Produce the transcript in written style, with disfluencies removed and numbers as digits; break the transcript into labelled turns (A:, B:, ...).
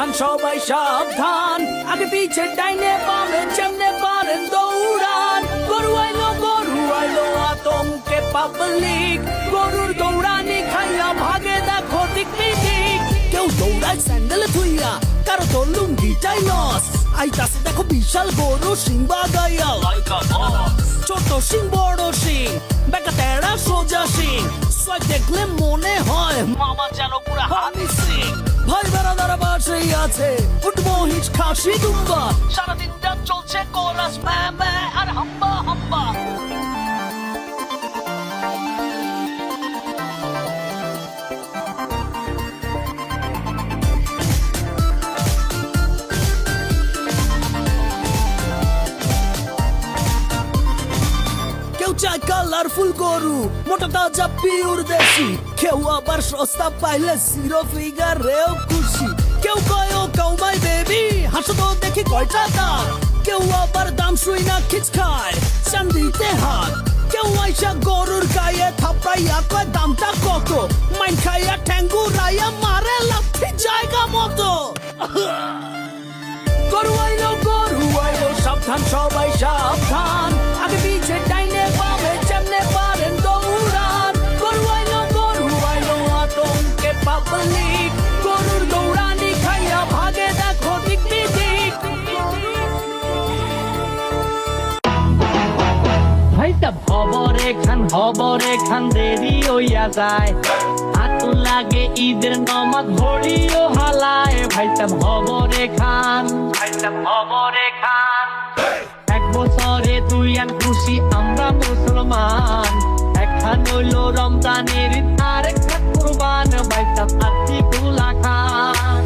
A: সাবধান সবাই সাবধান, আগে পিছে ডাইনে বামে যেমনে পারেন দৌড়ান। গরু আইলো আতঙ্কে পাবলিক, গরুর দৌড়ানি খাইয়া ভাগে দেখো দিক বিদিক। কেউ দৌড়ায় স্যান্ডেলে থুইয়া, কারো তো লুঙ্গিটাই লস। আইতাছে দেখো বিশাল গরু সিং বাগাইয়া লাইকা বস। ছোট সিং বড় সিং, বেকা তেড়া সোজা সিং, সোয়াগ দেখলে মনে হয় মামা যেন পুরা হানি সিং। ভাই বেড়াদারা বাসেই আছে, উঠবো হিচ খাসি দুম্বা, সারাদিনটা চলছে কোরাস ম্যা ম্যা আর হাম্বা হাম্বা। চাই কালারফুল গরু, মোটা তাজা পিওর দেশি, কেউ আবার সস্তা পাইলে জিরো ফিগারেও খুশি। কেউ কয় ও কাউমাই বেবি, হাসো তো দেখি কয়টা দাঁত। কেউ আবার দাম শুই না খিচ খায়, চান্দিতে হাত। কেউ আইসা গরুর গায়ে থাপড়াইয়া কয় দামটা কত, মাইন খাইয়া ঠ্যাঙ্গুরাইয়া মারে লাথি জায়গা মতো। গরু আইলো সাবধান সবাই সাবধান, আগে পিছে ডাইনে বামে যেমনে পারেন দৌড়ান। গরু আইলো আতঙ্কে পাবলিক, গরুর দৌড়ানি খাইয়া ভাগে দেখো দিক বিদিক।
B: ভাইটা খবরে খান দেরি হইয়া যায়, হাতু লাগে ঈদের নমাজ ভরিও হালায়। ভাইটা খবরে খান এক বছরে তুই আর খুশি আমরা মুসলমান, একখান হইল রমজানের ঈদ আর একটা কুরবান। ভাইটা আর্থিক খান